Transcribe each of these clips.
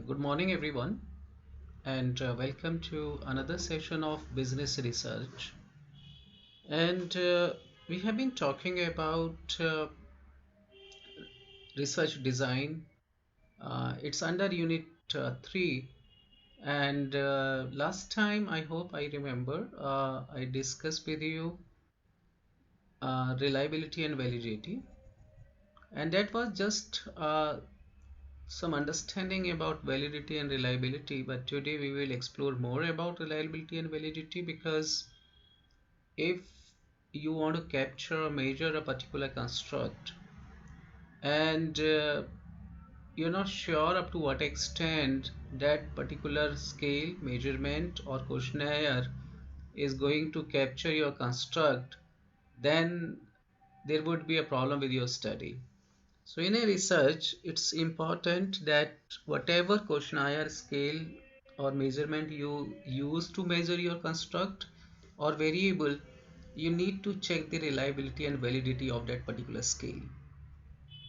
Good morning, everyone, and welcome to another session of Business Research. And we have been talking about research design. It's under Unit 3. And last time, I hope I remember, I discussed with you reliability and validity. And that was just some understanding about validity and reliability. But today, we will explore more about reliability and validity because if you want to capture or measure a particular construct and you're not sure up to what extent that particular scale, measurement, or questionnaire is going to capture your construct, then there would be a problem with your study. So, in a research, it's important that whatever questionnaire, scale, or measurement you use to measure your construct or variable, you need to check the reliability and validity of that particular scale.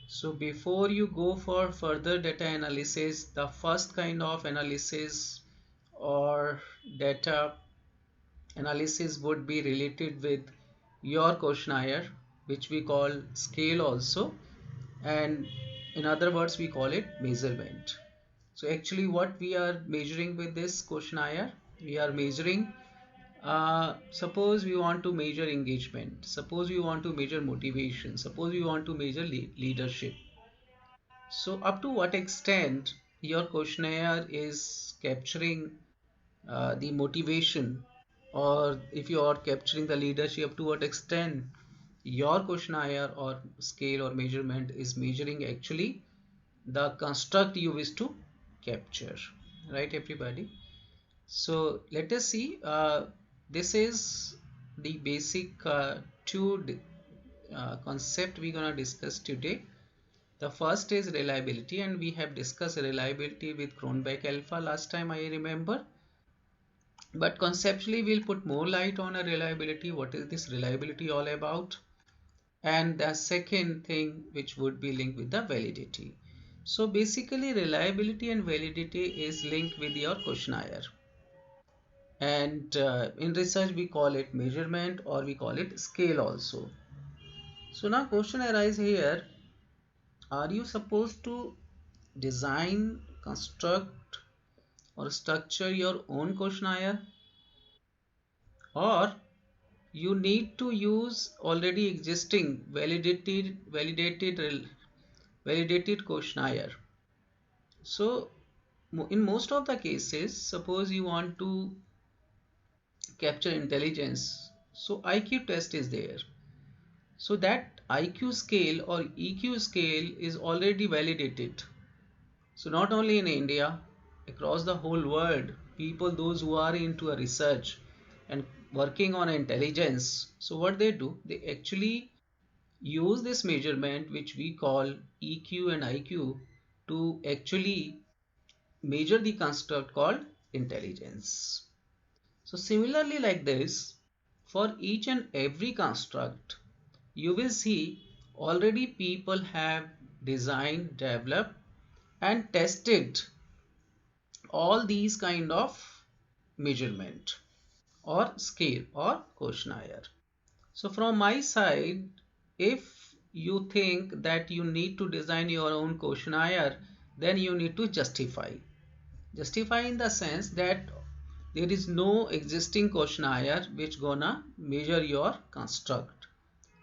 So before you go for further data analysis, the first kind of analysis or data analysis would be related with your questionnaire, which we call scale also, and in other words we call it measurement. So actually what we are measuring with this questionnaire, we are measuring suppose we want to measure engagement, suppose we want to measure motivation, suppose we want to measure leadership. So up to what extent your questionnaire is capturing the motivation, or if you are capturing the leadership, to what extent your questionnaire or scale or measurement is measuring actually the construct you wish to capture, right everybody? So let us see. This is the basic two concept we're gonna discuss today. The first is reliability, and we have discussed reliability with Cronbach alpha last time, I remember. But conceptually, we'll put more light on a reliability. What is this reliability all about? And the second thing, which would be linked with the validity. So basically, reliability and validity is linked with your questionnaire. And in research, we call it measurement or we call it scale also. So now question arises here, are you supposed to design, construct, or structure your own questionnaire, or you need to use already existing validated questionnaire? So in most of the cases, suppose you want to capture intelligence, so IQ test is there. So that IQ scale or EQ scale is already validated. So not only in India, across the whole world, people, those who are into a research and working on intelligence, so what they do, they actually use this measurement which we call EQ and IQ to actually measure the construct called intelligence. So similarly like this, for each and every construct, you will see already people have designed, developed, and tested all these kind of measurement or scale or questionnaire. So from my side, if you think that you need to design your own questionnaire, then you need to justify in the sense that there is no existing questionnaire which gonna measure your construct.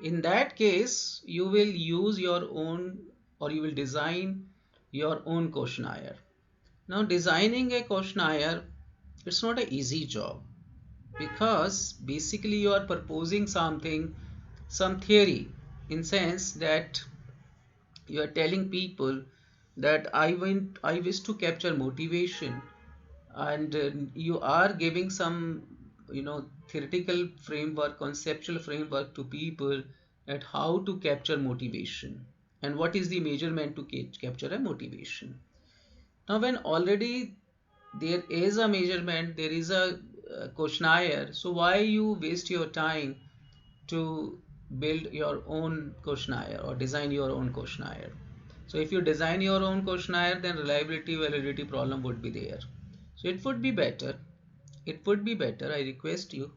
In that case, you will use your own, or you will design your own questionnaire. Now designing a questionnaire, it's not an easy job, because basically you are proposing something, some theory, in sense that you are telling people that I wish to capture motivation, and you are giving some, theoretical framework, conceptual framework to people at how to capture motivation and what is the measurement to capture a motivation. Now, when already there is a measurement, there is a questionnaire, so why you waste your time to build your own questionnaire or design your own questionnaire? So if you design your own questionnaire, then reliability validity problem would be there. So it would be better, I request you,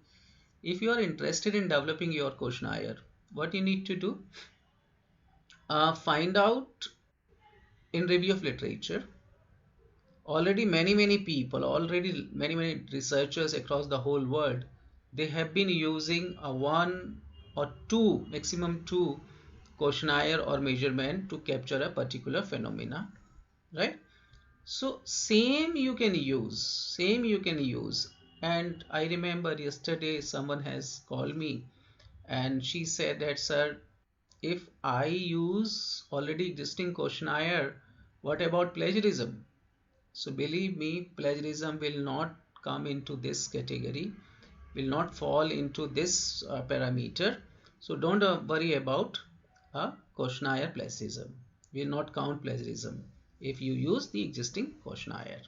if you are interested in developing your questionnaire, what you need to do, find out in review of literature. Already many people, already many researchers across the whole world, they have been using a one or two, maximum two questionnaire or measurement to capture a particular phenomena, right? So same you can use. And I remember yesterday someone has called me and she said that, sir, if I use already existing questionnaire, what about plagiarism? So believe me, plagiarism will not come into this category, will not fall into this parameter. So don't worry about a questionnaire plagiarism. Will not count plagiarism if you use the existing questionnaire.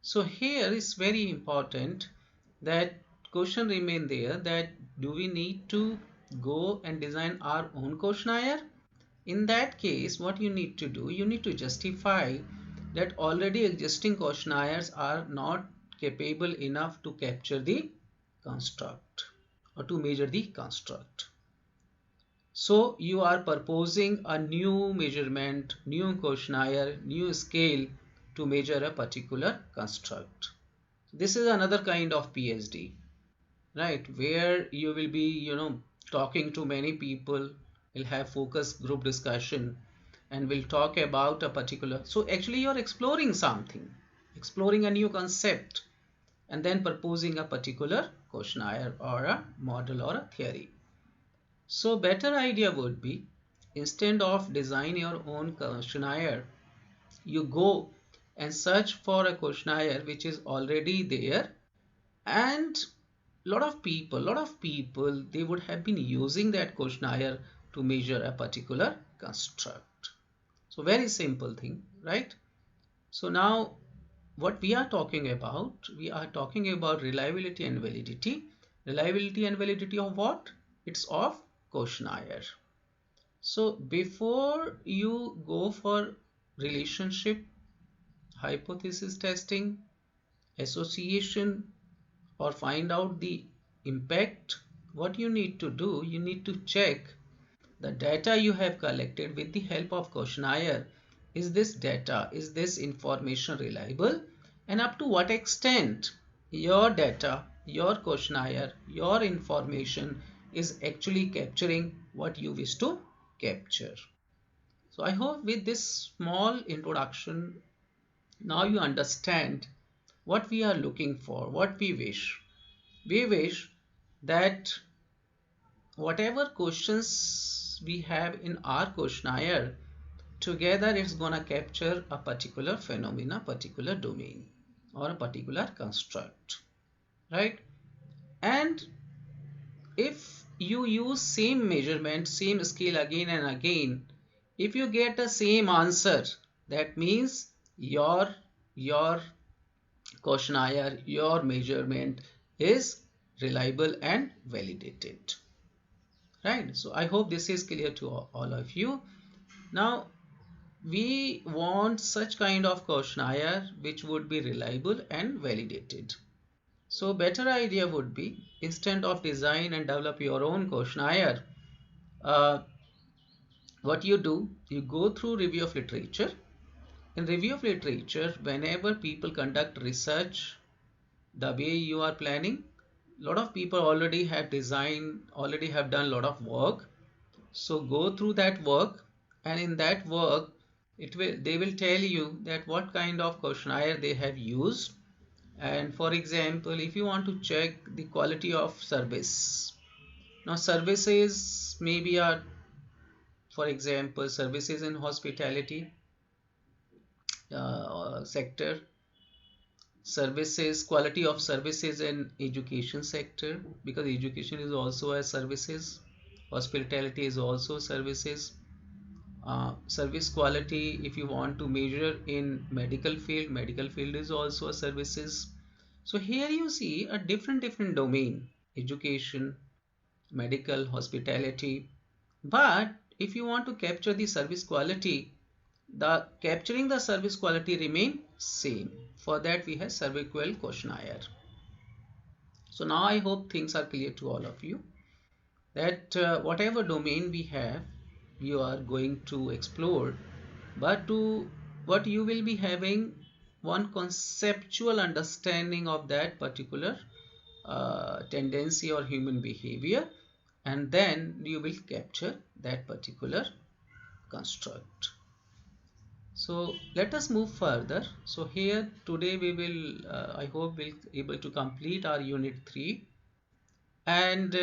So here is very important that question remain there, that do we need to go and design our own questionnaire? In that case, what you need to do, you need to justify that already existing questionnaires are not capable enough to capture the construct or to measure the construct. So you are proposing a new measurement, new questionnaire, new scale to measure a particular construct. This is another kind of PhD, right? Where you will be, talking to many people, will have focus group discussion, and will talk about a particular. So actually, you're exploring something, exploring a new concept, and then proposing a particular questionnaire or a model or a theory. So better idea would be, instead of design your own questionnaire, you go and search for a questionnaire which is already there, and lot of people they would have been using that questionnaire to measure a particular construct. So very simple thing, right? So now what we are talking about, we are talking about reliability and validity. Reliability and validity of what? It's of questionnaire. So before you go for relationship, hypothesis testing, association, or find out the impact, what you need to do, you need to check the data you have collected with the help of questionnaire. Is this data, is this information reliable, and up to what extent your data, your questionnaire, your information is actually capturing what you wish to capture. So I hope with this small introduction now you understand what we are looking for, what we wish. We wish that whatever questions we have in our questionnaire, together it's gonna capture a particular phenomena, particular domain, or a particular construct, right? And if you use same measurement, same scale again and again, if you get the same answer, that means your questionnaire, your measurement is reliable and validated, right? So I hope this is clear to all of you. Now we want such kind of questionnaire which would be reliable and validated. So better idea would be, instead of design and develop your own questionnaire, uh, what you do, you go through review of literature. In review of literature, whenever people conduct research the way you are planning, a lot of people already have designed, already have done a lot of work. So go through that work, and in that work they will tell you that what kind of questionnaire they have used. And for example, if you want to check the quality of service, now services maybe are, for example, services in hospitality sector, services, quality of services in education sector, because education is also a services, hospitality is also services. Service quality, if you want to measure in medical field, medical field is also a services. So here you see a different domain: education, medical, hospitality. But if you want to capture the service quality, the capturing the service quality remain same. For that we have SurveyQual questionnaire. So now I hope things are clear to all of you, that whatever domain we have, you are going to explore, but to what you will be having one conceptual understanding of that particular tendency or human behavior, and then you will capture that particular construct. So let us move further. So here today we will I hope we'll able to complete our unit 3, and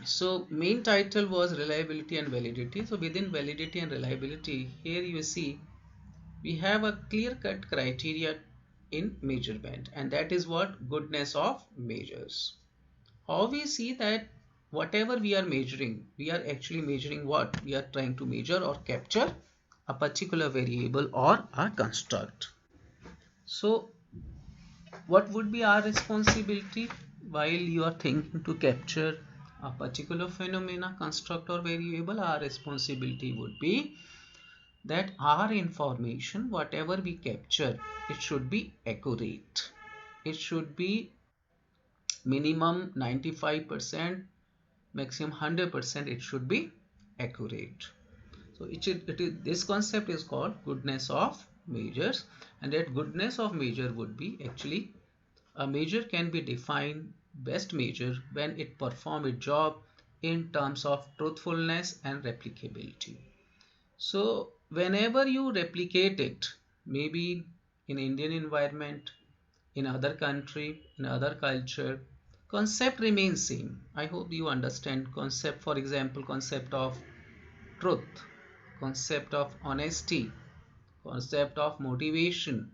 so main title was reliability and validity. So within validity and reliability, here you see we have a clear-cut criteria in measurement, and that is what goodness of measures. How we see that whatever we are measuring, we are actually measuring what? We are trying to measure or capture a particular variable or a construct. So what would be our responsibility while you are thinking to capture a particular phenomena, construct or variable? Our responsibility would be that our information, whatever we capture, it should be accurate. It should be minimum 95%, maximum 100%, it should be accurate. So this concept is called goodness of measures, and that goodness of measure would be actually a measure can be defined best measure when it performs its job in terms of truthfulness and replicability. So whenever you replicate it, maybe in Indian environment, in other country, in other culture, concept remains same. I hope you understand concept. For example, concept of truth, concept of honesty, concept of motivation,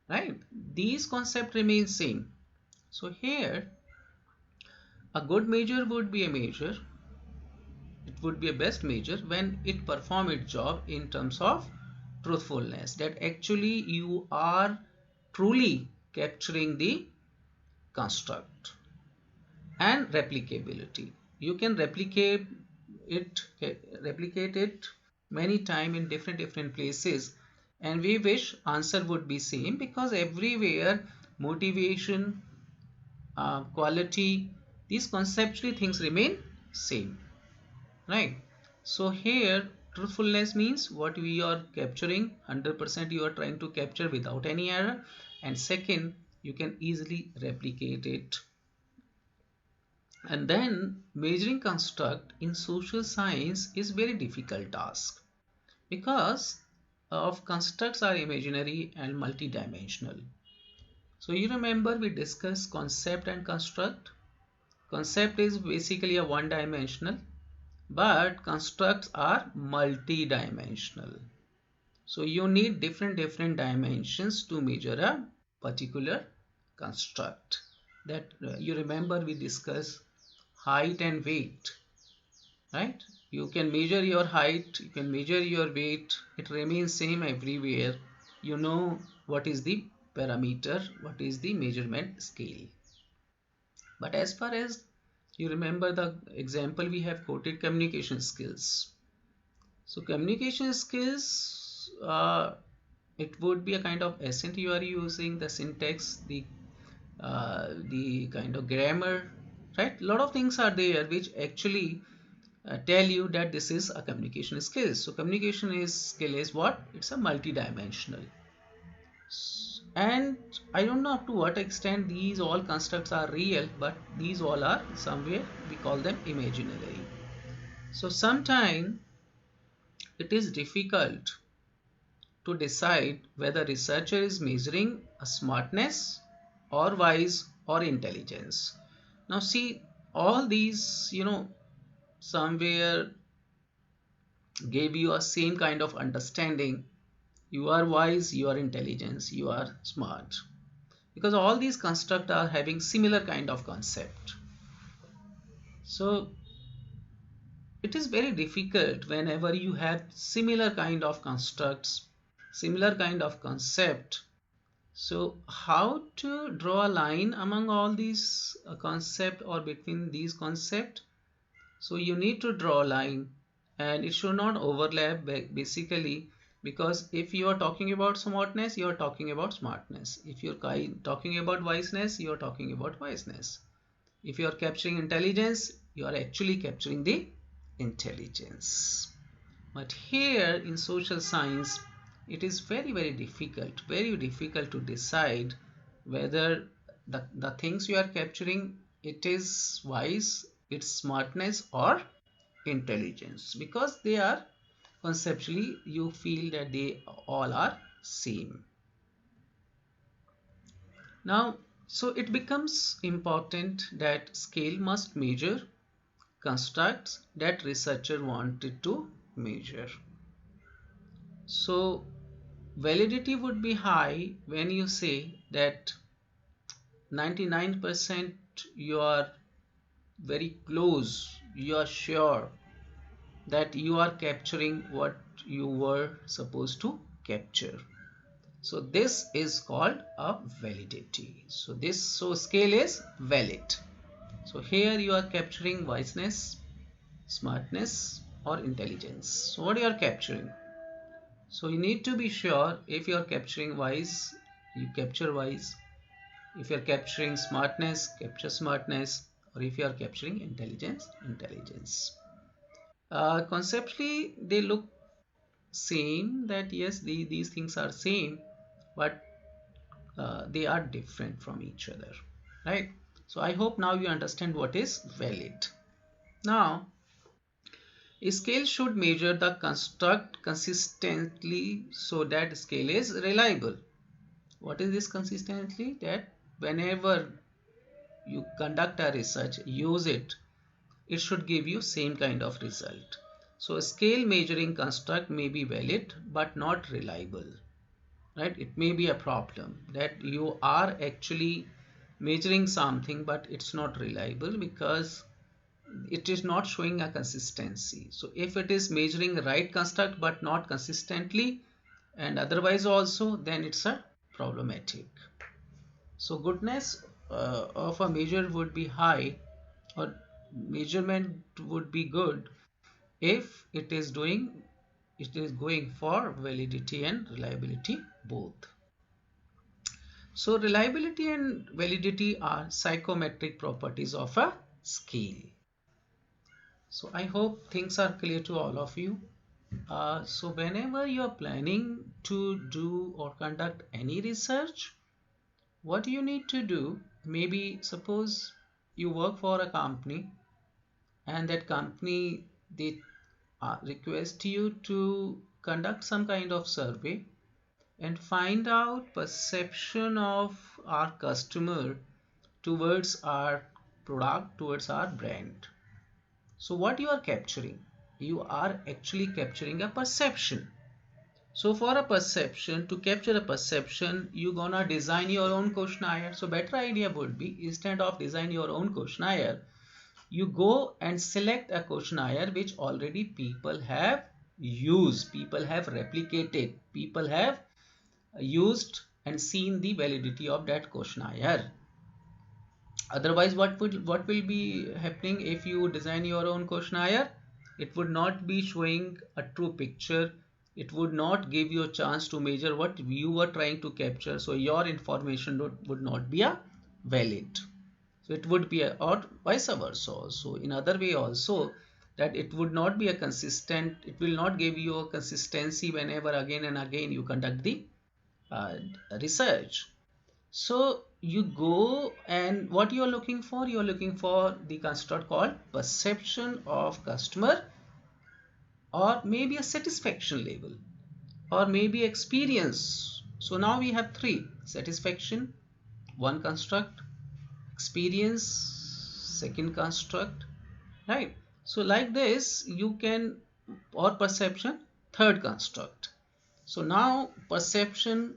right? These concepts remain same. So here a good measure would be a measure, it would be a best measure when it perform its job in terms of truthfulness, that actually you are truly capturing the construct, and replicability. You can replicate it many time in different places, and we wish answer would be same, because everywhere motivation, quality, these conceptually things remain same, right? So here truthfulness means what we are capturing 100% you are trying to capture without any error, and second, you can easily replicate it. And then measuring construct in social science is very difficult task, because of constructs are imaginary and multidimensional. So you remember we discussed concept and construct. Concept is basically a one dimensional, but constructs are multi-dimensional. So you need different dimensions to measure a particular construct. That you remember we discussed height and weight, right? You can measure your height, you can measure your weight, it remains same everywhere. You know what is the parameter, what is the measurement scale. But as far as you remember the example we have quoted, communication skills. So communication skills, it would be a kind of accent you are using, the syntax, the kind of grammar, right? A lot of things are there which actually tell you that this is a communication skill. So communication is skill is what? It's a multi-dimensional. And I don't know up to what extent these all constructs are real, but these all are somewhere we call them imaginary. So sometimes it is difficult to decide whether researcher is measuring a smartness or wise or intelligence. Now see, all these somewhere gave you a same kind of understanding. You are wise, you are intelligence, you are smart, because all these constructs are having similar kind of concept. So it is very difficult whenever you have similar kind of constructs, similar kind of concept. So how to draw a line among all these concept or between these concept? So you need to draw a line and it should not overlap basically, because if you are talking about smartness, you are talking about smartness. If you're talking about wiseness, you are talking about wiseness. If you are capturing intelligence, you are actually capturing the intelligence. But here in social science, it is very difficult to decide whether the things you are capturing, it is wise, it's smartness or intelligence, because they are conceptually, you feel that they all are same. Now, so it becomes important that scale must measure constructs that researcher wanted to measure. So validity would be high when you say that 99% you are very close, you are sure that you are capturing what you were supposed to capture. So this is called a validity. So scale is valid. So here you are capturing wiseness, smartness or intelligence. So what you are capturing? So you need to be sure, if you are capturing wise, you capture wise. If you are capturing smartness, capture smartness. Or if you are capturing intelligence, intelligence. Conceptually, they look same, that yes, these things are same, but they are different from each other, right? So I hope now you understand what is valid. Now, a scale should measure the construct consistently so that scale is reliable. What is this consistently? That whenever you conduct a research, use it, it should give you same kind of result. So a scale measuring construct may be valid but not reliable, right? It may be a problem that you are actually measuring something but it's not reliable because it is not showing a consistency. So if it is measuring the right construct but not consistently and otherwise also, then it's a problematic. So goodness of a measure would be high, or measurement would be good if it is going for validity and reliability both. So reliability and validity are psychometric properties of a scale. So I hope things are clear to all of you. So whenever you are planning to do or conduct any research, what you need to do, maybe suppose you work for a company and that company, they request you to conduct some kind of survey and find out perception of our customer towards our product, towards our brand. So what you are capturing? You are actually capturing a perception. So for a perception, to capture a perception, you gonna design your own questionnaire. So better idea would be, instead of design your own questionnaire, you go and select a questionnaire which already people have used, people have replicated, people have used and seen the validity of that questionnaire. Otherwise, what will be happening if you design your own questionnaire? It would not be showing a true picture. It would not give you a chance to measure what you were trying to capture. So your information would not be a valid. So it would be a, or vice versa. So in other way also, that it would not be a consistent. It will not give you a consistency whenever again and again you conduct the uh, research. So you go, and what you are looking for? You are looking for the construct called perception of customer, or maybe a satisfaction level, or maybe experience. So now we have three: satisfaction, one construct; experience, second construct, right? So like this you can, or perception, third construct. So now perception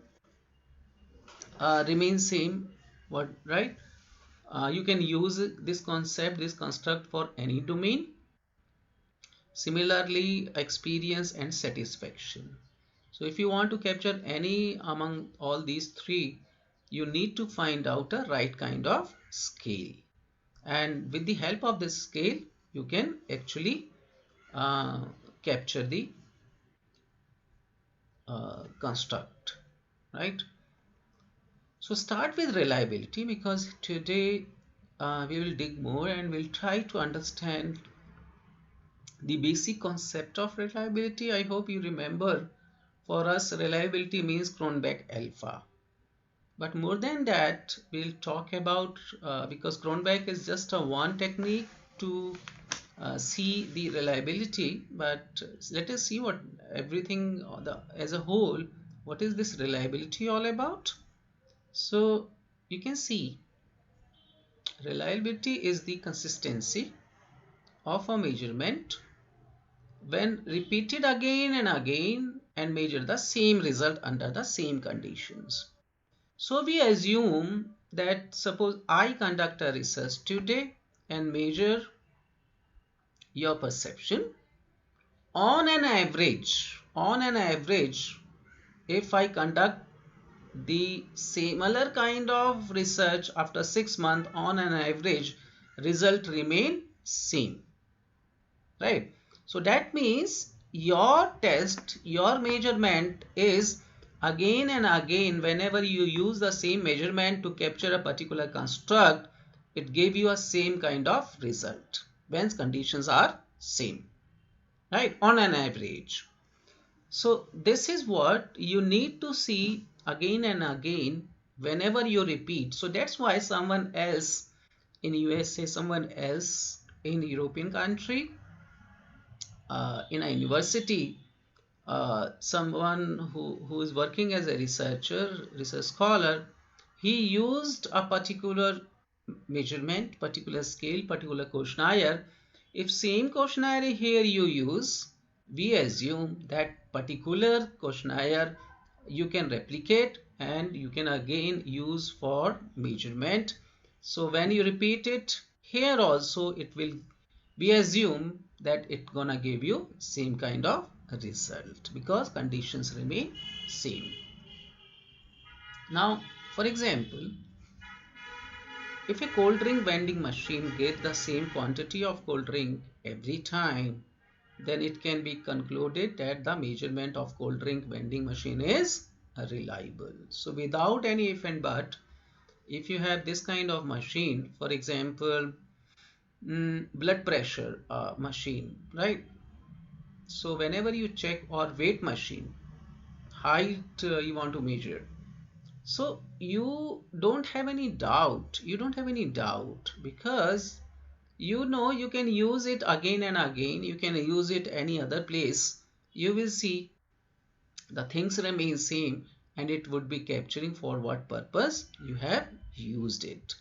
remains same, what, right? You can use this concept, this construct for any domain. Similarly, experience and satisfaction. So if you want to capture any among all these three, you need to find out a right kind of scale. And with the help of this scale, you can actually capture the construct, right? So start with reliability, because today we will dig more and we'll try to understand the basic concept of reliability. I hope you remember, for us reliability means Cronbach alpha. But more than that, we'll talk about, because Cronbach is just a one technique to see the reliability, but let us see what everything as a whole, what is this reliability all about. So you can see reliability is the consistency of a measurement when repeated again and again and measure the same result under the same conditions. So we assume that, suppose I conduct a research today and measure your perception. On an average, if I conduct the similar kind of research after 6 months, on an average, result remain same, right? So that means your test, your measurement is again and again, whenever you use the same measurement to capture a particular construct, it gave you a same kind of result when conditions are same, right? On an average. So this is what you need to see again and again whenever you repeat. So that's why someone else in USA, someone else in European country, in a university, someone who is working as a research scholar, he used a particular measurement, particular scale, particular questionnaire. If same questionnaire here you use, we assume that particular questionnaire you can replicate and you can again use for measurement. So when you repeat it here also, it will, we assume that it gonna give you same kind of result because conditions remain same. Now, for example, if a cold drink vending machine gets the same quantity of cold drink every time, then it can be concluded that the measurement of cold drink vending machine is reliable. So without any if and but, if you have this kind of machine, for example, blood pressure machine, right? So whenever you check, or weight machine, height you want to measure, so you don't have any doubt, because you know you can use it again and again, you can use it any other place, you will see the things remain same, and it would be capturing for what purpose you have used it.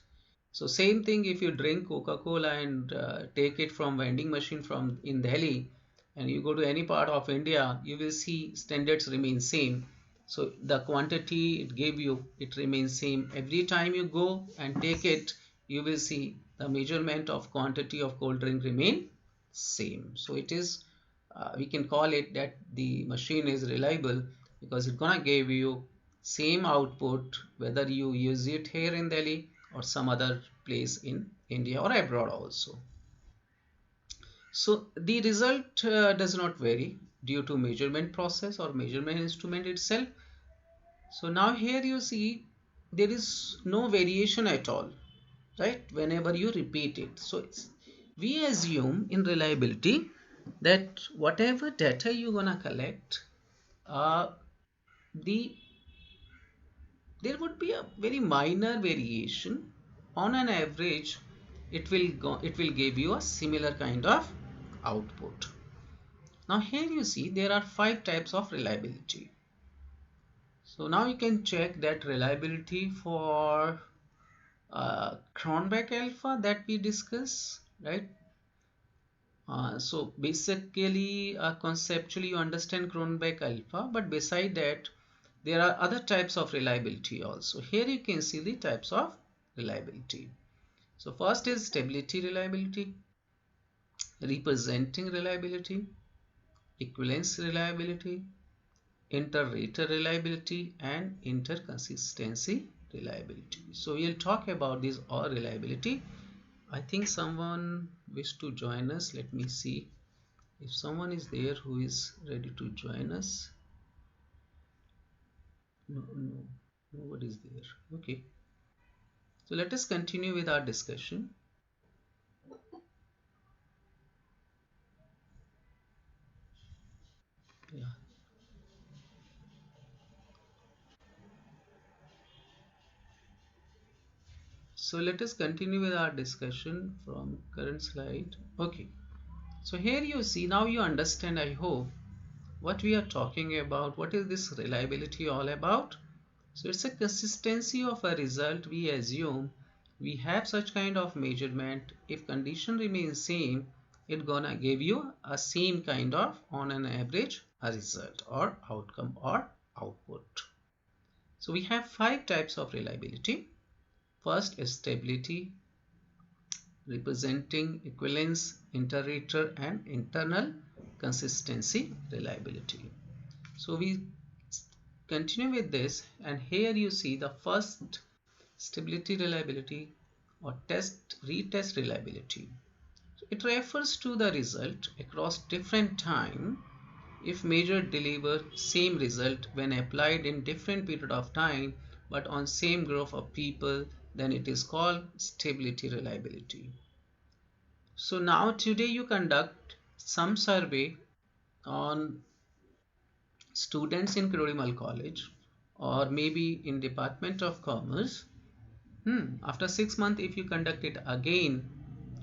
So same thing, if you drink Coca-Cola and take it from vending machine from in Delhi, and you go to any part of India, you will see standards remain same. So the quantity it gave you, it remains same. Every time you go and take it, you will see the measurement of quantity of cold drink remain same. So it is, we can call it that the machine is reliable, because it's gonna give you same output whether you use it here in Delhi or some other place in India or abroad also. So the result does not vary due to measurement process or measurement instrument itself. So now here you see there is no variation at all, right? Whenever you repeat it. So we assume in reliability that whatever data you're gonna collect, uh, the there would be a very minor variation. On an average, it will give you a similar kind of output. Now here you see there are 5 types of reliability. So now you can check that reliability for Cronbach alpha that we discuss, right? So basically, conceptually you understand Cronbach alpha, but beside that there are other types of reliability also. Here you can see the types of reliability. So first is stability reliability, representing reliability, equivalence reliability, inter-rater reliability, and interconsistency reliability. So we'll talk about these all reliability. I think someone wished to join us. Let me see. If someone is there who is ready to join us. No, no, nobody is there. Okay, so let us continue with our discussion. Yeah. So let us continue with our discussion from current slide. Okay. So here you see, now you understand, I hope, what we are talking about. What is this reliability all about? So it's a consistency of a result. We assume we have such kind of measurement. If condition remains same, it gonna give you a same kind of, on an average, a result or outcome or output. So we have 5 types of reliability. First is stability, representing equivalence, inter-rater and internal consistency reliability. So we continue with this, and here you see the first, stability reliability or test retest reliability. So it refers to the result across different time. If measured deliver same result when applied in different period of time but on same group of people, then it is called stability reliability. So now today you conduct some survey on students in Crodimal College or maybe in Department of Commerce. After 6 months, if you conduct it again,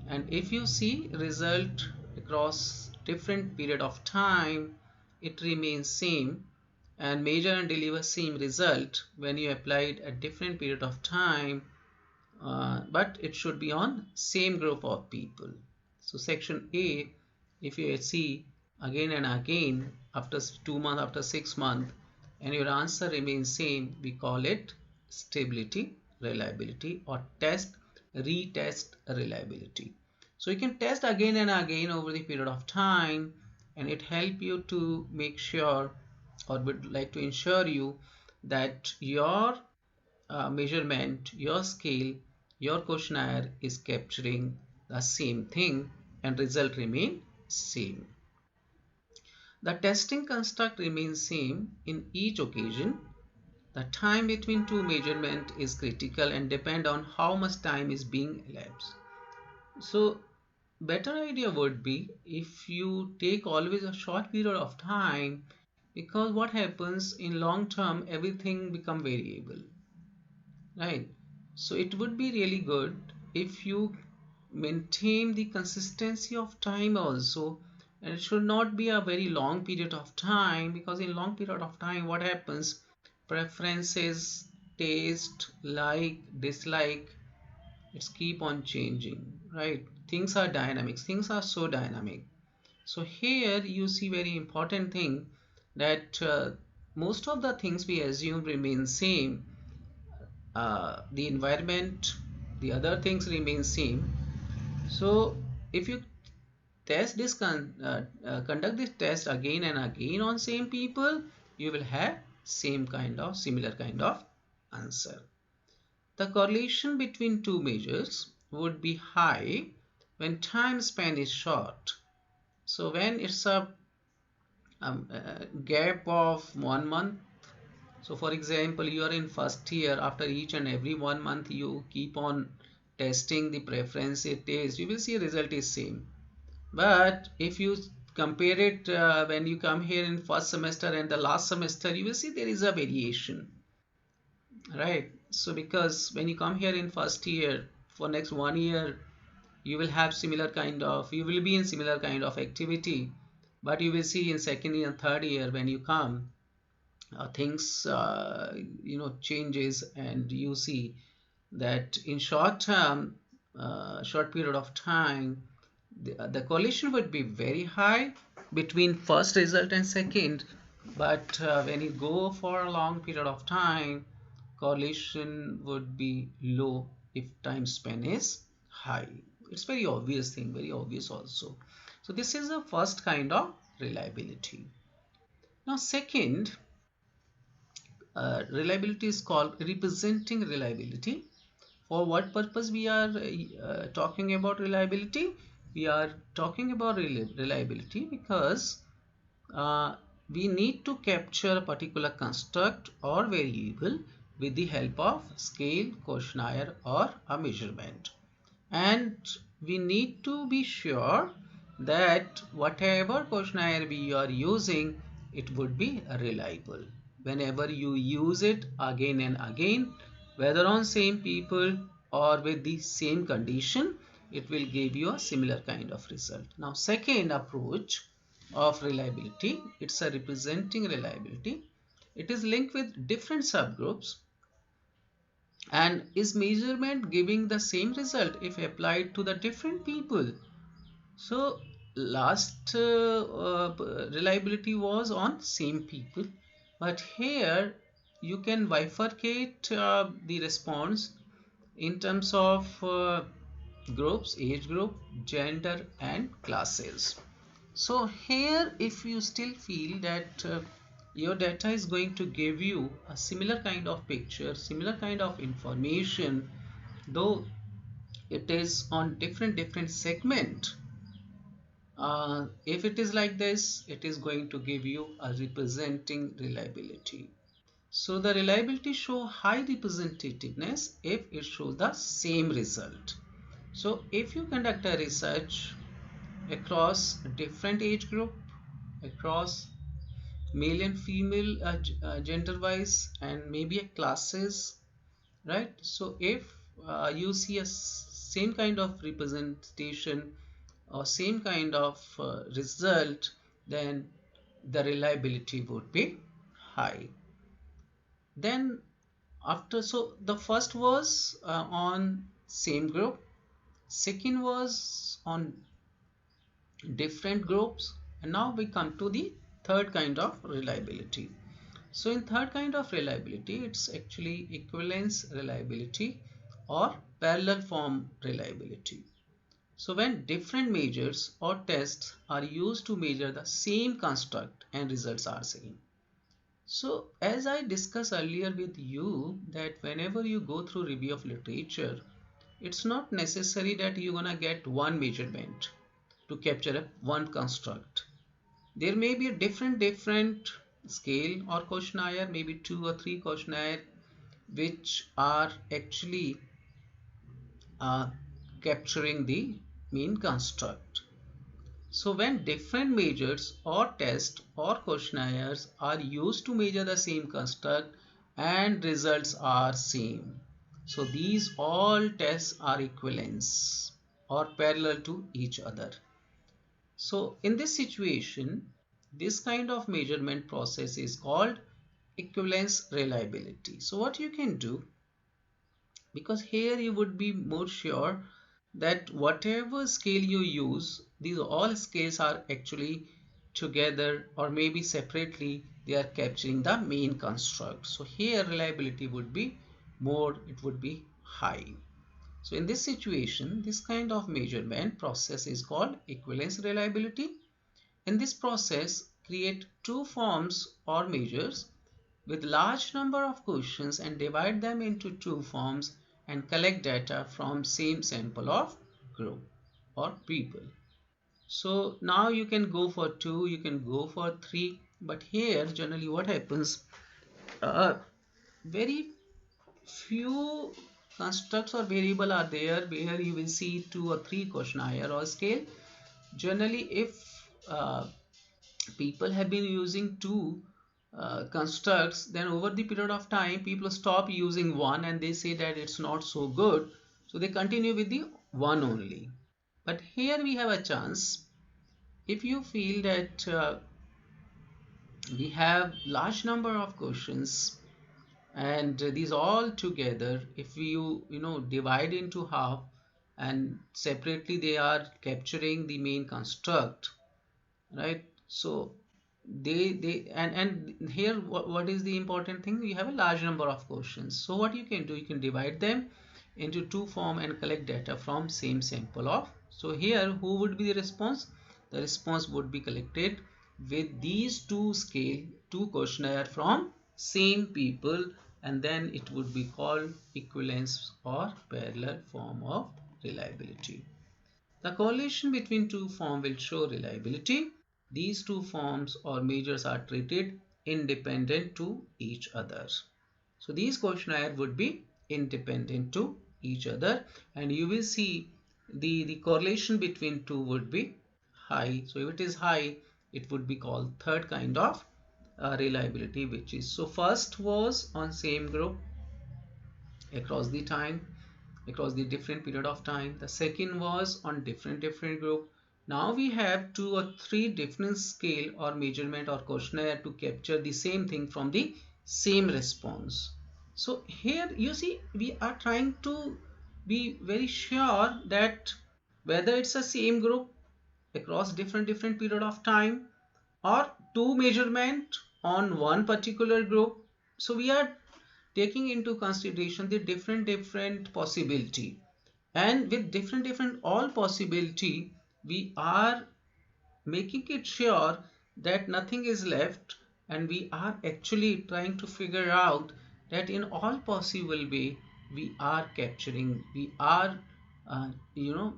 and if you see result across different period of time, it remains same, and measure and deliver same result when you applied a different period of time, but it should be on same group of people. So section A, if you see again and again after 2 months, after 6 months, and your answer remains same, we call it stability reliability or test retest reliability. So you can test again and again over the period of time, and it help you to make sure, or would like to ensure you, that your measurement, your scale, your questionnaire is capturing the same thing and result remain same. The testing construct remains same in each occasion. The time between two measurement is critical and depend on how much time is being elapsed. So better idea would be if you take always a short period of time, because what happens in long term, everything become variable, right? So it would be really good if you maintain the consistency of time also, and it should not be a very long period of time, because in long period of time what happens, preferences, taste, like, dislike, it's keep on changing, right? Things are dynamic, things are so dynamic. So here you see very important thing, that most of the things we assume remain same, the environment, the other things remain same. So if you conduct this test again and again on same people, you will have same kind of, similar kind of answer. The correlation between two measures would be high when time span is short. So when it's a gap of 1 month. So for example, you are in first year, after each and every 1 month you keep on testing the preference taste, you will see result is same. But if you compare it when you come here in first semester and the last semester, you will see there is a variation, right? So because when you come here in first year, for next 1 year you will have similar kind of, you will be in similar kind of activity, but you will see in second year and third year when you come, things changes, and you see that in short term, short period of time, the correlation would be very high between first result and second, but when you go for a long period of time, correlation would be low if time span is high. It's very obvious thing, very obvious also. So this is the first kind of reliability. Now second, reliability is called representing reliability. For what purpose we are talking about reliability? we are talking about reliability because uh, we need to capture a particular construct or variable with the help of scale, questionnaire, or a measurement. And we need to be sure that whatever questionnaire we are using, it would be reliable. Whenever you use it again and again, whether on same people or with the same condition, it will give you a similar kind of result. Now, second approach of reliability, it's a representing reliability. It is linked with different subgroups, and is measurement giving the same result if applied to the different people. So last reliability was on same people, but here you can bifurcate the response in terms of groups, age group, gender, and classes. So here, if you still feel that your data is going to give you a similar kind of picture, similar kind of information, though it is on different segment, if it is like this, it is going to give you a representing reliability. So the reliability show high representativeness if it shows the same result. So if you conduct a research across different age group, across male and female gender wise, and maybe a classes, right? So if you see a same kind of representation or same kind of result, then the reliability would be high. Then after, so the first was on same group, second was on different groups, and now we come to the third kind of reliability. So in third kind of reliability, it's actually equivalence reliability or parallel form reliability. So when different measures or tests are used to measure the same construct and results are same. So as I discussed earlier with you, that whenever you go through review of literature, it's not necessary that you're gonna get one measurement to capture one construct. There may be a different scale or questionnaire, maybe 2 or 3 questionnaire, which are actually uh, capturing the mean construct. So when different measures or tests or questionnaires are used to measure the same construct and results are same, so these all tests are equivalence or parallel to each other. So in this situation, this kind of measurement process is called equivalence reliability. So what you can do, because here you would be more sure that whatever scale you use, these all scales are actually together or maybe separately, they are capturing the main construct. So here reliability would be more, it would be high. So in this situation, this kind of measurement process is called equivalence reliability. In this process, create two forms or measures with large number of questions and divide them into two forms and collect data from same sample of group or people. So now you can go for 2, you can go for 3, but here generally what happens, very few constructs or variable are there where you will see 2 or 3 questionnaire or scale. Generally, if people have been using two constructs, then over the period of time people stop using one and they say that it's not so good, so they continue with the one only. But here we have a chance, if you feel that we have large number of questions and these all together, if you divide into half and separately they are capturing the main construct, right? So and here what is the important thing, you have a large number of questions. So what you can do, you can divide them into two form and collect data from same sample of. So here who would be the response, the response would be collected with these two scale, two questionnaire from same people, and then it would be called equivalence or parallel form of reliability. The correlation between two forms will show reliability. These two forms or measures are treated independent to each other. So these questionnaire would be independent to each other, and you will see the correlation between two would be high. So if it is high, it would be called third kind of reliability, which is, so first was on same group across the time, across the different period of time. The second was on different group. Now we have two or three different scale or measurement or questionnaire to capture the same thing from the same response. So here you see we are trying to be very sure that whether it's a same group across different period of time or two measurement on one particular group. So we are taking into consideration the different possibility, and with different all possibility we are making it sure that nothing is left, and we are actually trying to figure out that in all possible way we are capturing, we are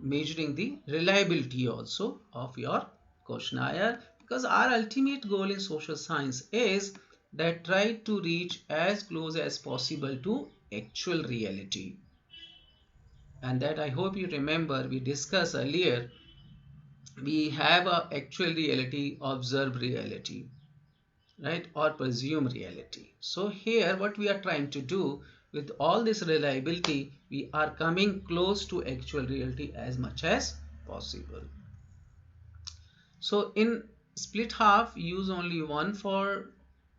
measuring the reliability also of your questionnaire, because our ultimate goal in social science is that try to reach as close as possible to actual reality. And that I hope you remember we discussed earlier, we have a actual reality, observed reality, right, or presume reality. So here what we are trying to do with all this reliability, we are coming close to actual reality as much as possible. So in split half, use only one for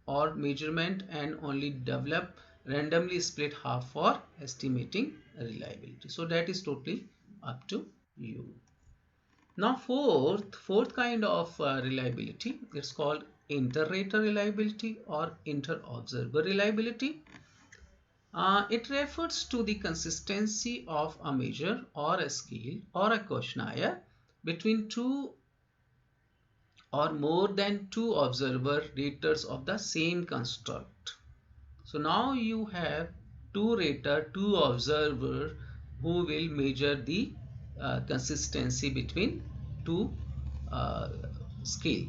or measurement and only develop randomly split half for estimating reliability. So that is totally up to you. Now fourth kind of reliability, it's called inter-rater reliability or inter-observer reliability. It refers to the consistency of a measure or a scale or a questionnaire between two or more than two observer raters of the same construct. So now you have two rater, two observer who will measure the consistency between two uh, scale.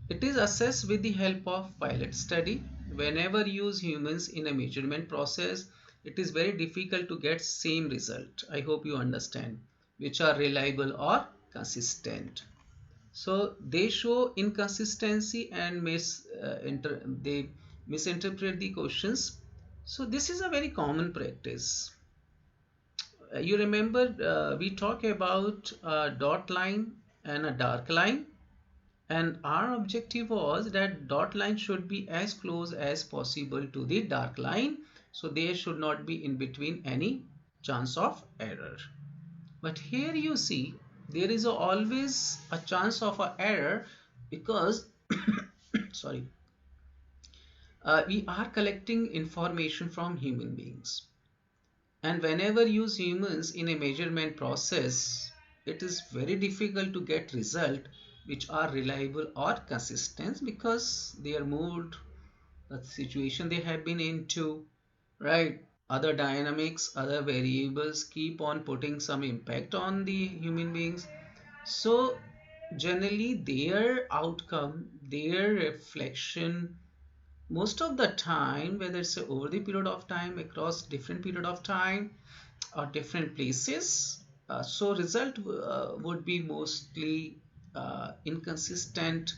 It is assessed with the help of pilot study. Whenever you use humans in a measurement process, it is very difficult to get same result. I hope you understand, which are reliable or consistent. So they show inconsistency and they misinterpret the questions. So this is a very common practice. You remember we talk about a dot line and a dark line, and our objective was that dot line should be as close as possible to the dark line, so there should not be in between any chance of error. But here you see there is always a chance of an error, because sorry, we are collecting information from human beings, and whenever you use humans in a measurement process, it is very difficult to get result which are reliable or consistent, because they are moved, the situation they have been into, right, other dynamics, other variables keep on putting some impact on the human beings. So generally their outcome, their reflection, most of the time, whether it's over the period of time, across different period of time or different places, so result would be mostly inconsistent.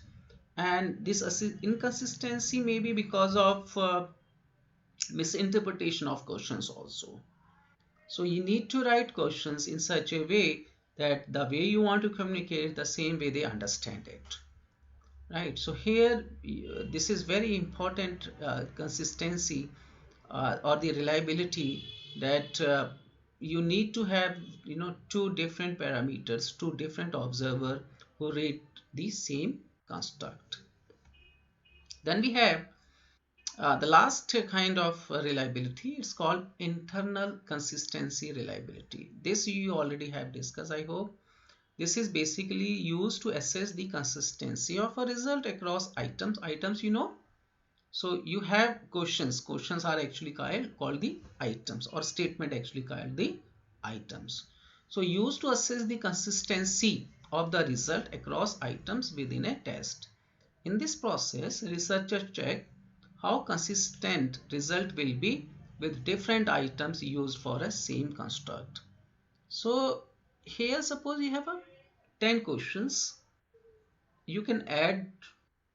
And this inconsistency may be because of misinterpretation of questions also. So you need to write questions in such a way that the way you want to communicate, the same way they understand it, right? So here this is very important, consistency or the reliability, that you need to have two different parameters, two different observer who rate the same construct. Then we have the last kind of reliability, it's called internal consistency reliability. This you already have discussed, I hope. This is basically used to assess the consistency of a result across items, So you have questions are actually called the items, or statement actually called the items. So used to assess the consistency of the result across items within a test. In this process, researchers check how consistent result will be with different items used for a same construct. So here suppose you have a 10 questions. You can add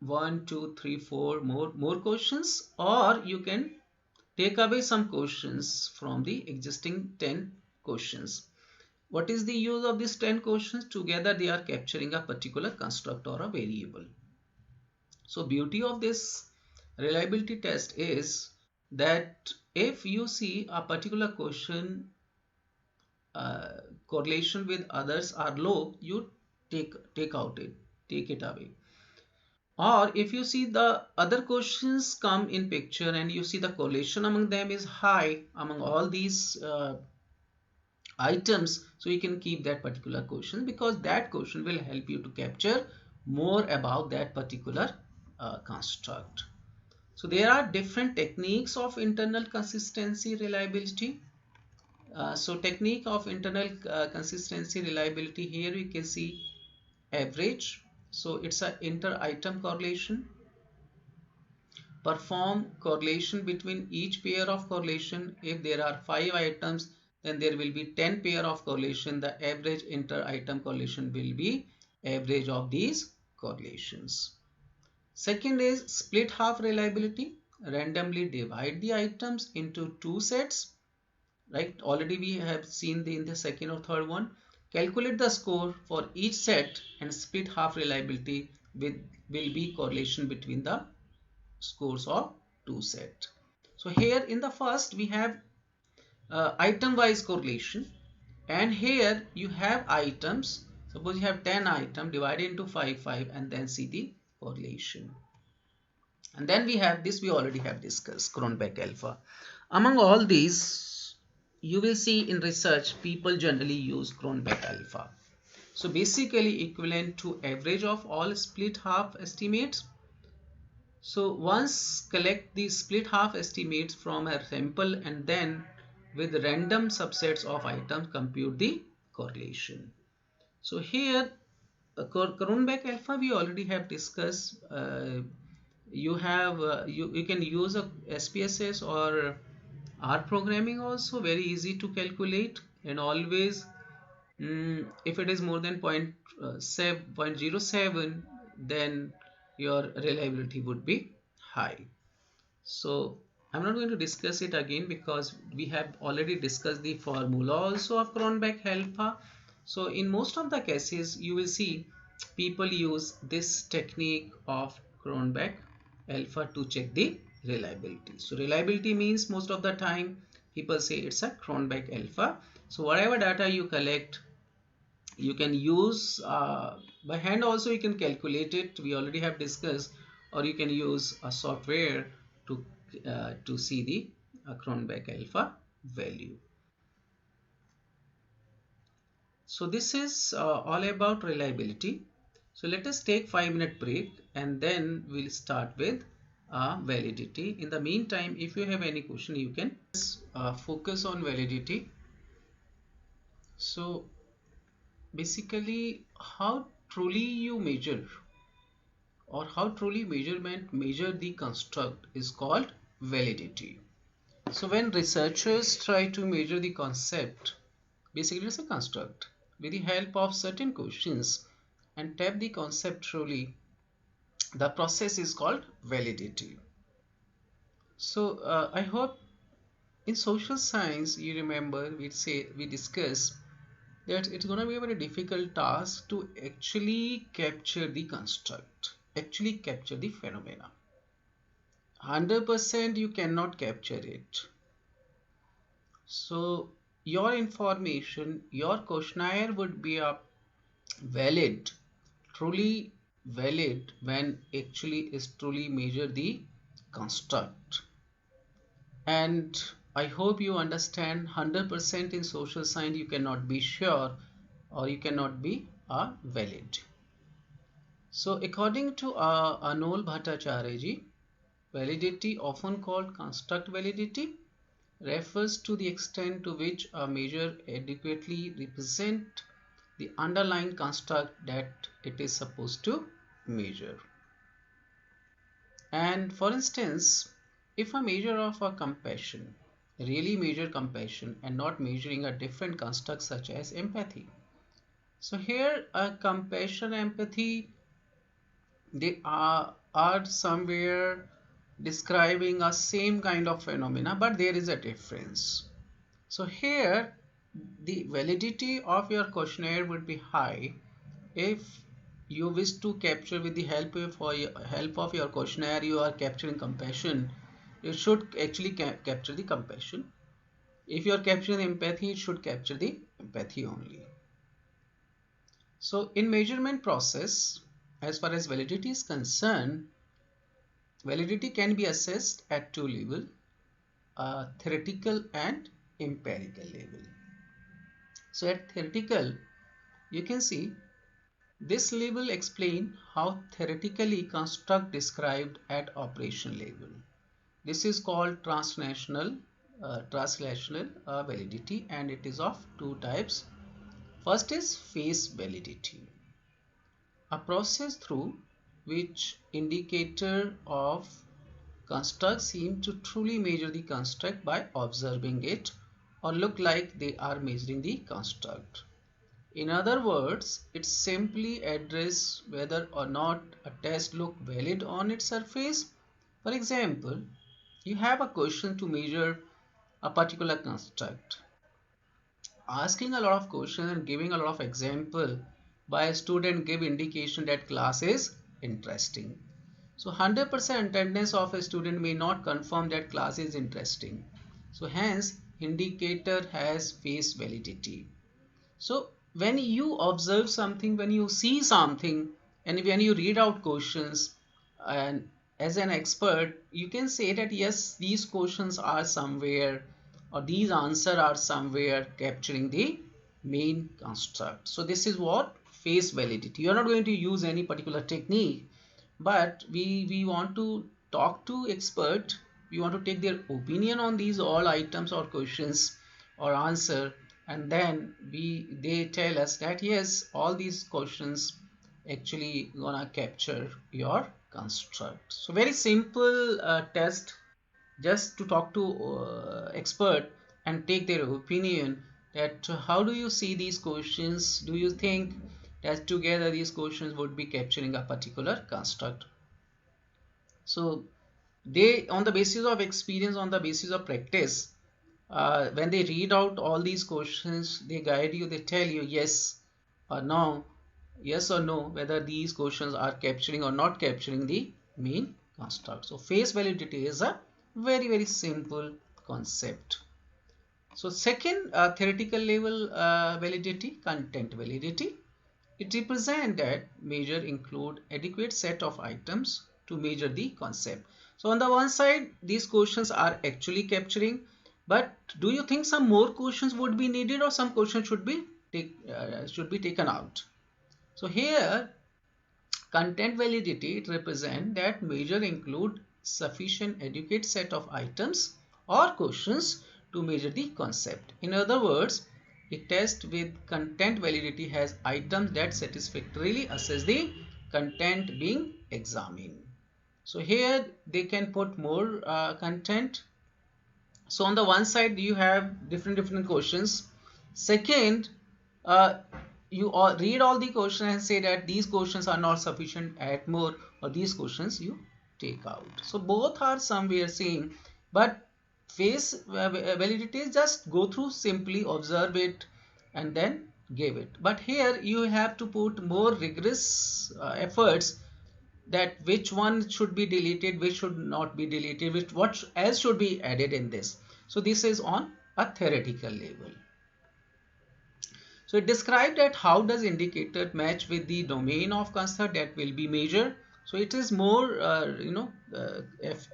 1, 2, 3, 4 more questions, or you can take away some questions from the existing 10 questions. What is the use of these 10 questions? Together they are capturing a particular construct or a variable. So beauty of this reliability test is that if you see a particular question correlation with others are low, you take it away. Or if you see the other questions come in picture and you see the correlation among them is high among all these items, so you can keep that particular question, because that question will help you to capture more about that particular construct. So there are different techniques of internal consistency reliability. So technique of internal consistency reliability, here you can see average. So it's a inter-item correlation. Perform correlation between each pair of correlation. If there are 5 items, then there will be 10 pair of correlation. The average inter-item correlation will be average of these correlations. Second is split half reliability. Randomly divide the items into two sets. Right, already we have seen in the second or third one. Calculate the score for each set and split half reliability with will be correlation between the scores of two set. So here in the first we have item wise correlation, and here you have items. Suppose you have 10 items divided into 5 and then see the correlation. And then we have this, we already have discussed, Cronbach alpha. Among all these, you will see in research people generally use Cronbach alpha. So basically equivalent to average of all split half estimates. So once collect the split half estimates from a sample and then with random subsets of items compute the correlation. So here Cronbach alpha we already have discussed. You have you can use a SPSS or R programming also, very easy to calculate, and always if it is more than 0.07, then your reliability would be high. So I'm not going to discuss it again because we have already discussed the formula also of Cronbach alpha. So in most of the cases you will see people use this technique of Cronbach alpha to check the reliability. So reliability means most of the time people say it's a Cronbach alpha. So whatever data you collect, you can use by hand also, you can calculate it, we already have discussed, or you can use a software to see the Cronbach alpha value. So this is all about reliability. So let us take 5-minute break and then we'll start with validity. In the meantime, if you have any question, you can focus on validity. So basically how truly you measure, or how truly measure the construct is called validity. So when researchers try to measure the concept, basically it's a construct, with the help of certain questions and tap the concept truly, the process is called validity. So I hope in social science you remember we discussed that it's going to be a very difficult task to actually capture the construct, actually capture the phenomena. 100% you cannot capture it. So your information, your questionnaire would be a valid, truly valid, when actually is truly measure the construct. And I hope you understand 100% in social science you cannot be sure, or you cannot be valid. So according to Anol Bhattacharya ji, validity, often called construct validity, refers to the extent to which a measure adequately represents the underlying construct that it is supposed to measure. And for instance, if a measure of a compassion really measure compassion and not measuring a different construct such as empathy. So here a compassion empathy, they are somewhere describing a same kind of phenomena, but there is a difference. So here the validity of your questionnaire would be high if you wish to capture with the help of your questionnaire you are capturing compassion. You should actually capture the compassion. If you are capturing empathy, it should capture the empathy only. So in measurement process, as far as validity is concerned, validity can be assessed at two levels, theoretical and empirical level. So at theoretical, you can see this level explain how theoretically construct described at operation level. This is called translational validity, and it is of two types. First is face validity, a process through which indicator of construct seem to truly measure the construct by observing it or look like they are measuring the construct. In other words, it simply addresses whether or not a test looks valid on its surface. For example, you have a question to measure a particular construct. Asking a lot of questions and giving a lot of example by a student give indication that class is interesting. So 100% attendance of a student may not confirm that class is interesting. So hence indicator has face validity. So when you observe something, when you see something, and when you read out questions, and as an expert, you can say that yes, these questions are somewhere, or these answers are somewhere capturing the main construct. So this is what face validity. You are not going to use any particular technique, but we want to talk to expert. We want to take their opinion on these all items or questions or answer, and then they tell us that yes, all these questions actually gonna capture your construct. So very simple test, just to talk to expert and take their opinion that how do you see these questions, do you think that together these questions would be capturing a particular construct. So they, on the basis of experience, on the basis of practice, when they read out all these questions, they guide you, they tell you yes or no, yes or no, whether these questions are capturing or not capturing the main construct. So face validity is a very simple concept. So second, theoretical level validity, content validity. It represents that measure include adequate set of items to measure the concept. So on the one side, these questions are actually capturing, but do you think some more questions would be needed, or some questions should be taken out? So here, content validity, it represents that measure include sufficient adequate set of items or questions to measure the concept. In other words, a test with content validity has items that satisfactorily assess the content being examined. So here they can put more content. So on the one side you have different questions. Second, uh, you all read all the questions and say that these questions are not sufficient, add more, or these questions you take out. So both are somewhere same, but face validity is just go through, simply observe it and then give it. But here you have to put more rigorous efforts, that which one should be deleted, which should not be deleted, which what else should be added in this. So this is on a theoretical level. So it described that how does indicator match with the domain of construct that will be measured. So it is more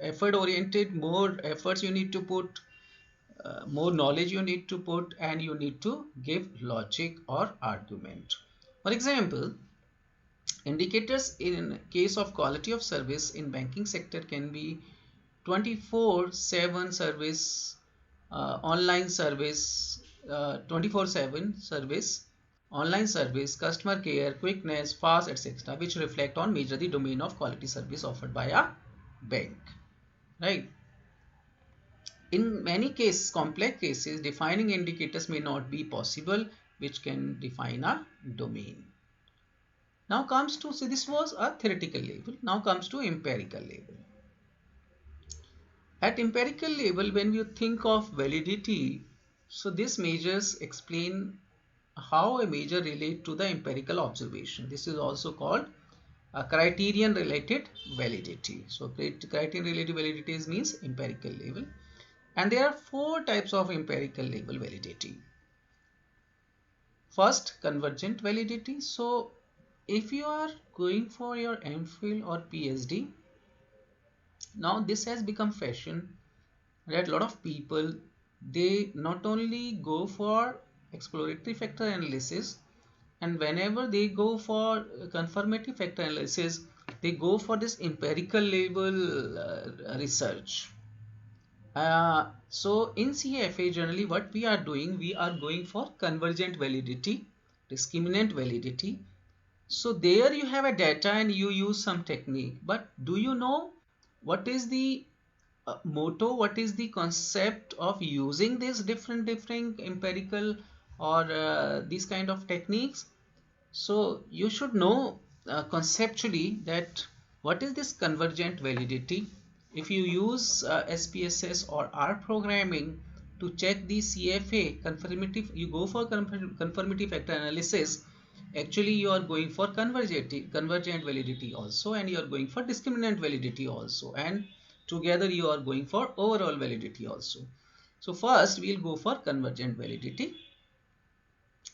effort oriented, more efforts you need to put, more knowledge you need to put, and you need to give logic or argument. For example, indicators in case of quality of service in banking sector can be 24/7 service online service, 24/7 service, online service, customer care, quickness, fast, etc., which reflect on major the domain of quality service offered by a bank, right? In many cases, complex cases, defining indicators may not be possible, which can define a domain. Now comes to, see, this was a theoretical level. Now comes to empirical level. At empirical level, when you think of validity, so these measures explain how a measure relate to the empirical observation. This is also called a criterion related validity. So criterion related validity means empirical level. And there are four types of empirical level validity. First, convergent validity. So if you are going for your MPhil or PhD, now this has become fashion that a lot of people, they not only go for exploratory factor analysis, and whenever they go for confirmatory factor analysis, they go for this empirical level research. So in CFA, generally what we are doing, we are going for convergent validity, discriminant validity. So there you have a data and you use some technique, but do you know what is the motto, what is the concept of using these different empirical or these kind of techniques? So you should know conceptually that what is this convergent validity. If you use SPSS or R programming to check the CFA conformity, you go for conformity factor analysis. Actually you are going for convergent validity also, and you are going for discriminant validity also, and together you are going for overall validity also. So first we'll go for convergent validity.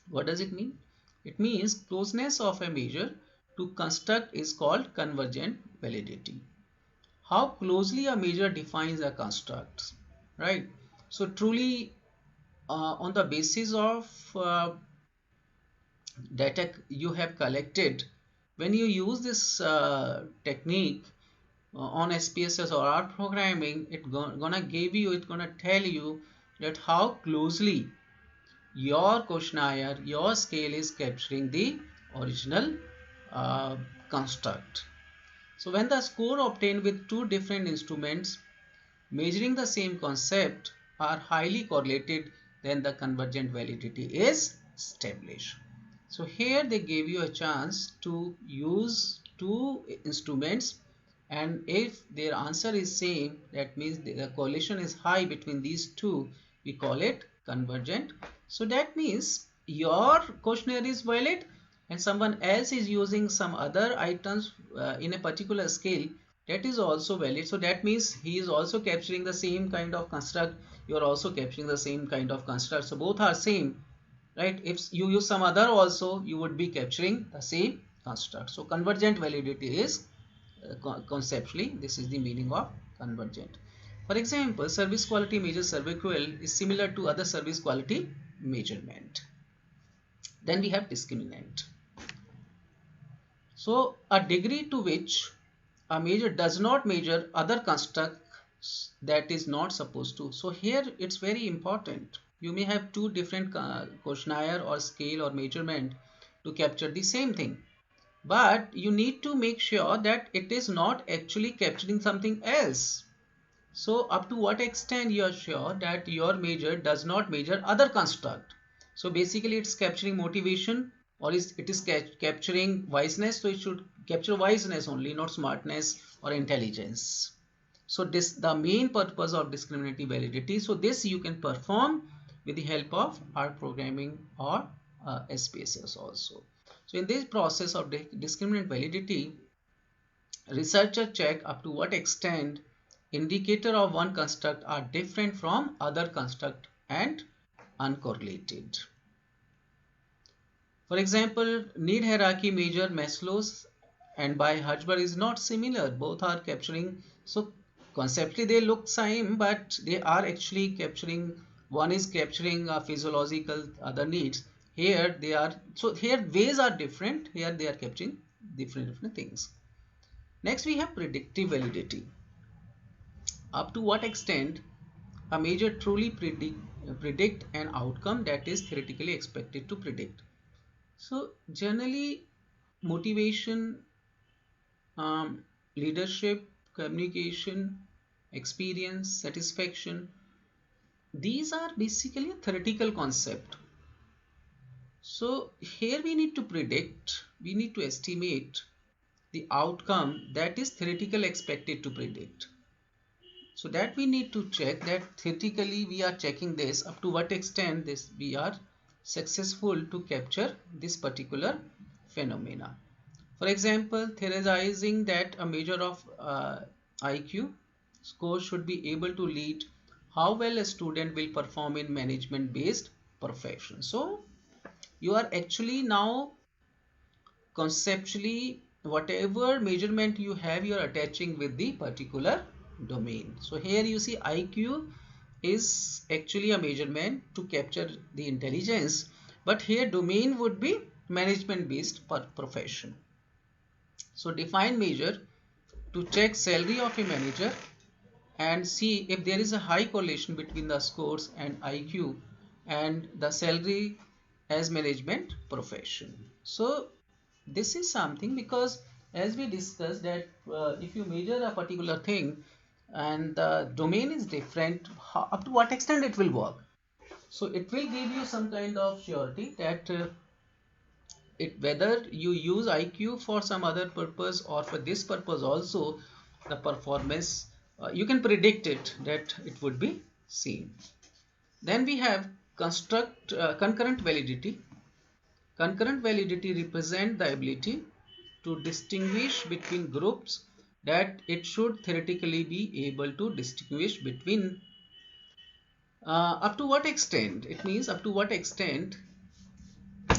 What does it mean? It means closeness of a measure to construct is called convergent validity. How closely a measure defines a construct, right? So truly on the basis of data you have collected, when you use this technique on SPSS or R programming, it's gonna tell you that how closely your questionnaire, your scale is capturing the original uh, construct. So when the score obtained with two different instruments measuring the same concept are highly correlated, then the convergent validity is established. So here they gave you a chance to use two instruments, and if their answer is same, that means the correlation is high between these two, we call it convergent. So that means your questionnaire is valid and someone else is using some other items in a particular scale, that is also valid. So that means he is also capturing the same kind of construct, you are also capturing the same kind of construct, so both are same, right? If you use some other also, you would be capturing the same construct. So convergent validity is conceptually, this is the meaning of convergent. For example, service quality measure SERVQUAL is similar to other service quality measurement. Then we have discriminant. So a degree to which a measure does not measure other constructs that is not supposed to. So here it's very important. You may have two different questionnaire or scale or measurement to capture the same thing, but you need to make sure that it is not actually capturing something else. So up to what extent you are sure that your measure does not measure other construct. So basically it's capturing motivation, or it is capturing wiseness, so it should capture wiseness only, not smartness or intelligence. So this the main purpose of discriminatory validity. So this you can perform with the help of R programming or SPSS also. So in this process of discriminant validity, researcher check up to what extent indicator of one construct are different from other construct and uncorrelated. For example, need hierarchy measure Maslow's and by Hertzberg is not similar. Both are capturing, so conceptually they look same, but they are actually capturing, one is capturing physiological other needs. Here they are, so here ways are different, here they are capturing different things. Next we have predictive validity. Up to what extent a measure truly predict an outcome that is theoretically expected to predict. So generally, motivation, um, leadership, communication, experience, satisfaction, these are basically a theoretical concept. So here we need to predict, we need to estimate the outcome that is theoretical expected to predict. So that we need to check that theoretically we are checking this up to what extent this we are successful to capture this particular phenomena. For example, theorizing that a measure of IQ score should be able to lead how well a student will perform in management based profession. So you are actually now conceptually whatever measurement you have, you are attaching with the particular domain. So here you see IQ is actually a measurement to capture the intelligence, but here domain would be management based profession. So define measure to check salary of a manager and see if there is a high correlation between the scores and IQ and the salary as management profession. So this is something, because as we discussed that if you measure a particular thing and the domain is different, up to what extent it will work. So it will give you some kind of surety that whether you use IQ for some other purpose or for this purpose also, the performance you can predict it that it would be seen. Then we have concurrent validity. Concurrent validity represent the ability to distinguish between groups that it should theoretically be able to distinguish between. Up to what extent? It means up to what extent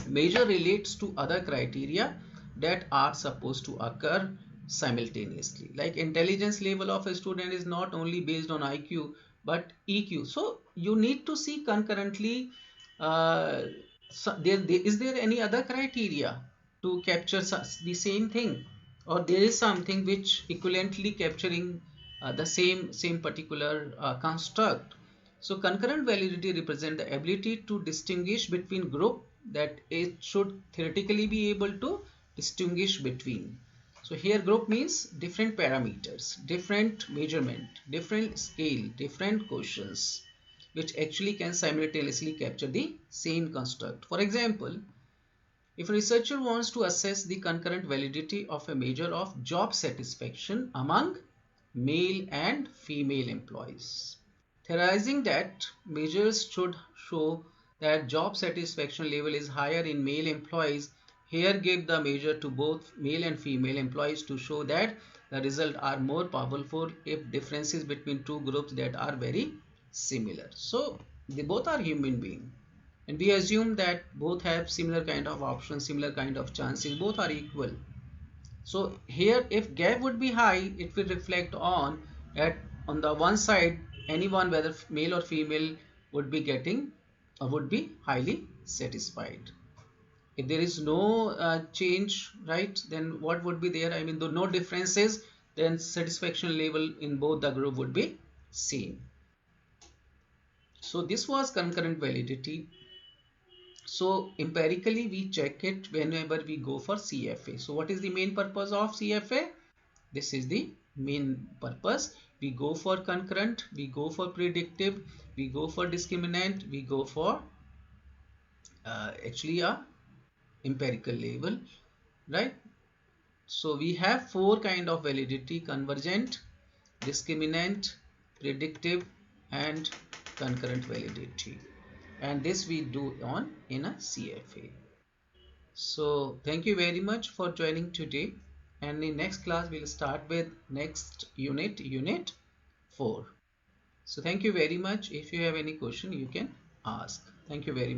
measure relates to other criteria that are supposed to occur simultaneously. Like intelligence level of a student is not only based on IQ but EQ. So you need to see concurrently, is there any other criteria to capture the same thing, or there is something which equivalently capturing the same particular construct. So concurrent validity represents the ability to distinguish between group that it should theoretically be able to distinguish between. So here group means different parameters, different measurement, different scale, different questions, which actually can simultaneously capture the same construct. For example, if a researcher wants to assess the concurrent validity of a measure of job satisfaction among male and female employees, theorizing that measures should show that job satisfaction level is higher in male employees, here give the measure to both male and female employees to show that the results are more powerful if differences between two groups that are very similar. So they both are human beings, and we assume that both have similar kind of options, similar kind of chances, both are equal. So here if gap would be high, it will reflect on at on the one side anyone whether male or female would be getting or would be highly satisfied. If there is no change, right, then what would be there? I mean, though no differences, then satisfaction level in both the group would be same. So this was concurrent validity. So empirically we check it whenever we go for CFA. So what is the main purpose of CFA? This is the main purpose. We go for concurrent, we go for predictive, we go for discriminant, we go for actually a empirical level, right? So we have four kind of validity: convergent, discriminant, predictive, and concurrent validity. And this we do on in a CFA. So thank you very much for joining today, and in next class we'll start with next unit 4. So thank you very much. If you have any question you can ask. Thank you very much.